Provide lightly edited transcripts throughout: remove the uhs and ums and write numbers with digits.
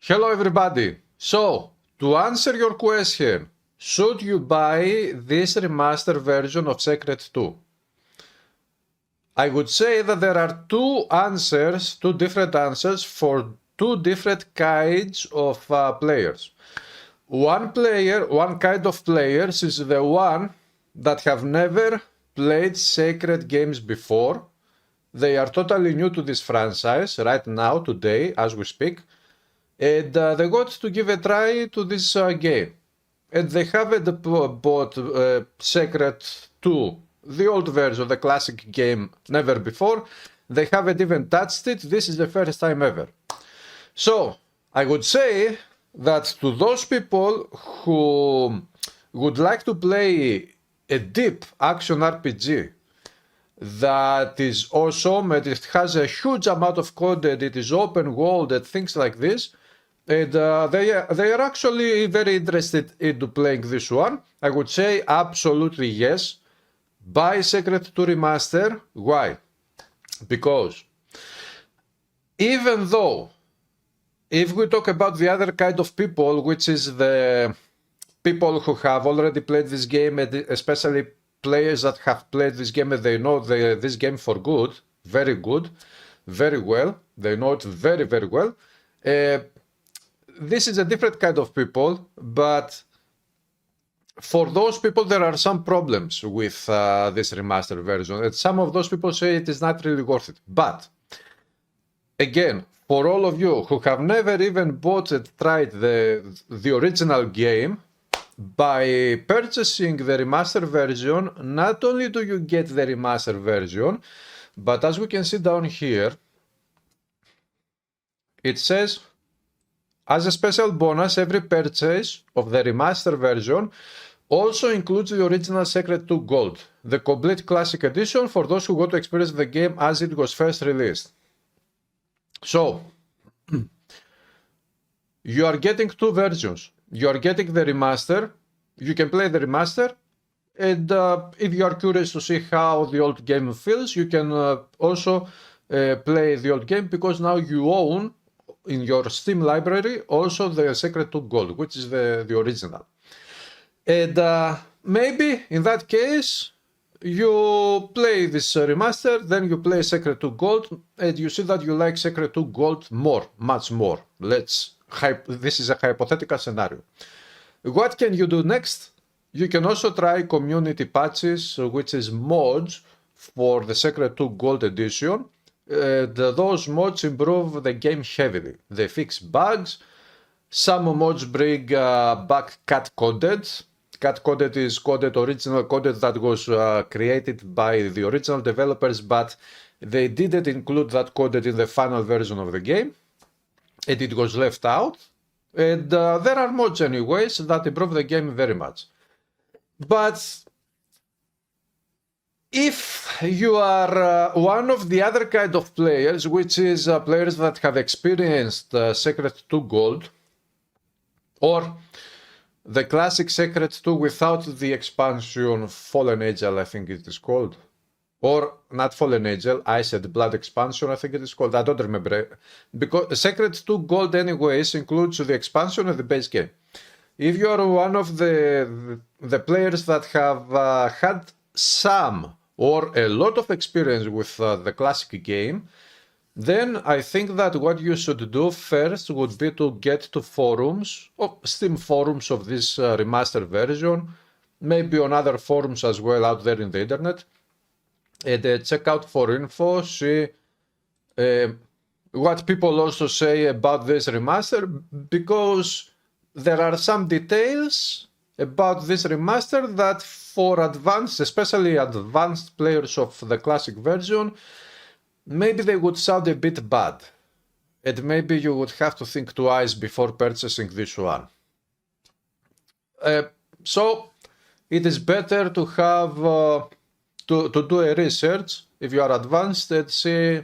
Hello everybody. So, to answer your question, should you buy this remaster version of Secret 2? I would say that there are two different answers for two different kinds of players. One kind of players is the one that have never played Secret games before. They are totally new to this franchise right now, today, as we speak. And they got to give a try to this game. And they haven't bought Secret 2, the old version, the classic game, never before. They haven't even touched it. This is the first time ever. So, I would say that to those people who would like to play a deep action RPG that is awesome and it has a huge amount of content, it is open world and things like this, and they are actually very interested into playing this one, I would say absolutely yes. Buy Secret 2 Remaster. Why? Because even though, if we talk about the other kind of people, which is the people who have already played this game, and especially players that have played this game and they know this game for good, very well, they know it very, very well. This is a different kind of people, but for those people there are some problems with this remastered version, and some of those people say it is not really worth it. But again, for all of you who have never even bought and tried the original game, by purchasing the remastered version, not only do you get the remastered version, but as we can see down here, it says, as a special bonus, every purchase of the remastered version also includes the original Secret 2 Gold, the complete classic edition for those who want to experience the game as it was first released. So, you are getting two versions. You are getting the remaster, you can play the remaster, and if you are curious to see how the old game feels, you can also play the old game, because now you own in your Steam library also the Secret 2 Gold, which is the original. And maybe in that case, you play this remaster, then you play Secret 2 Gold, and you see that you like Secret 2 Gold more, much more. This is a hypothetical scenario. What can you do next? You can also try community patches, which is mods for the Secret 2 Gold edition. Those mods improve the game heavily. They fix bugs. Some mods bring back cut content. Cut content is original content that was created by the original developers, but they didn't include that content in the final version of the game, and it was left out. And there are mods anyways that improve the game very much. But if you are one of the other kind of players, which is players that have experienced Secret 2 Gold, or the classic Secret 2 without the expansion Fallen Angel, I think it is called, or not Fallen Angel, I said Blood expansion, I think it is called, I don't remember, because Secret 2 Gold anyways includes the expansion of the base game. If you are one of the players that have had some or a lot of experience with the classic game, then I think that what you should do first would be to get to forums, Steam forums of this remastered version, maybe on other forums as well out there in the internet, and check out for info, see what people also say about this remaster, because there are some details about this remaster that for advanced, especially advanced players of the classic version, maybe they would sound a bit bad, and maybe you would have to think twice before purchasing this one. So it is better to have to do a research if you are advanced and see,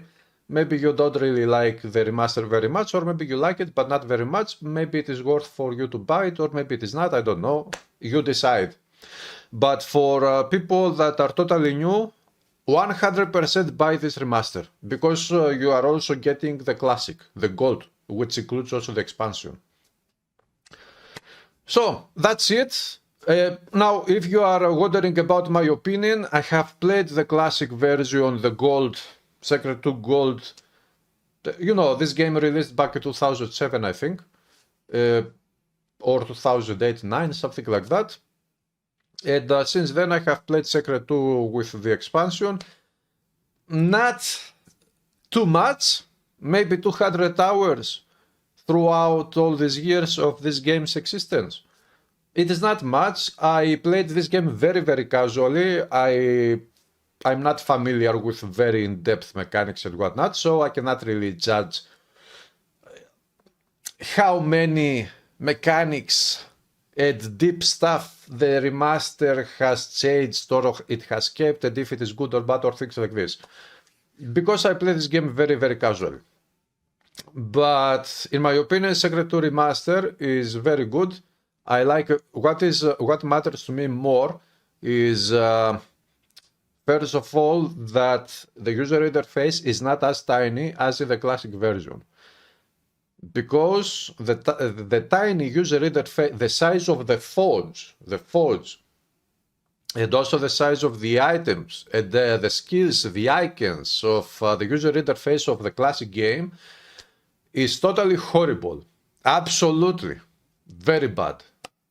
maybe you don't really like the remaster very much, or maybe you like it but not very much. Maybe it is worth for you to buy it, or maybe it is not, I don't know, you decide. But for people that are totally new, 100% buy this remaster, because you are also getting the classic, the gold which includes also the expansion. So that's it. Now, if you are wondering about my opinion, I have played the classic version, the Gold, Secret 2 Gold. You know, this game released back in 2007, I think, or 2008-9, something like that. And since then, I have played Secret 2 with the expansion. Not too much, maybe 200 hours throughout all these years of this game's existence. It is not much. I played this game very, very casually. I'm not familiar with very in-depth mechanics and whatnot, so I cannot really judge how many mechanics and deep stuff the remaster has changed or it has kept, and if it is good or bad or things like this. Because I play this game very, very casually. But in my opinion, Secret 2 Remaster is very good. I like what matters to me more is first of all that the user interface is not as tiny as in the classic version. Because the tiny user interface, the size of the forge, and also the size of the items and the skills, the icons of the user interface of the classic game is totally horrible. Absolutely. Very bad.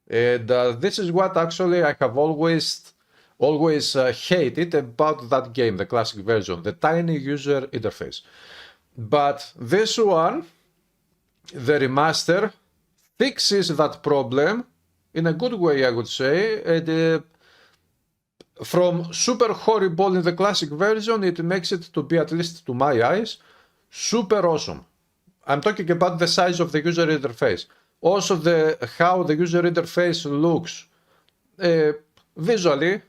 And this is what actually I have always hated about that game, the classic version, the tiny user interface. But this one, the remaster, fixes that problem in a good way, I would say. And from super horrible in the classic version, it makes it to be, at least to my eyes, super awesome. I'm talking about the size of the user interface. Also, how the user interface looks visually,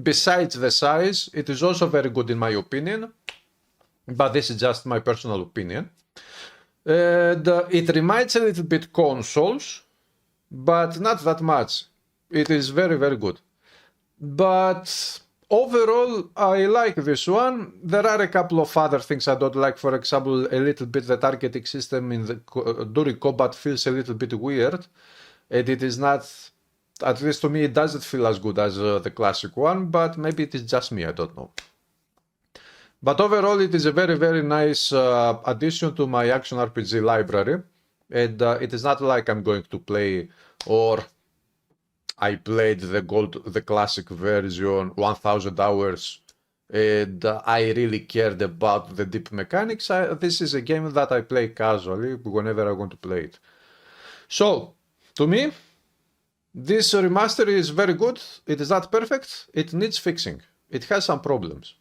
besides the size, it is also very good in my opinion. But this is just my personal opinion. And it reminds a little bit consoles, but not that much. It is very, very good. But overall, I like this one. There are a couple of other things I don't like. For example, a little bit the targeting system during combat feels a little bit weird. And it is not, at least to me, it doesn't feel as good as the classic one, but maybe it is just me, I don't know. But overall, it is a very, very nice addition to my action RPG library. And it is not like I'm going to play, or I played the classic version 1000 hours and I really cared about the deep mechanics. This is a game that I play casually whenever I want to play it. So, to me, this remaster is very good. It is not perfect. It needs fixing. It has some problems.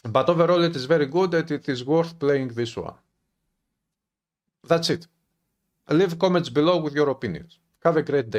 But overall, it is very good and it is worth playing this one. That's it. Leave comments below with your opinions. Have a great day.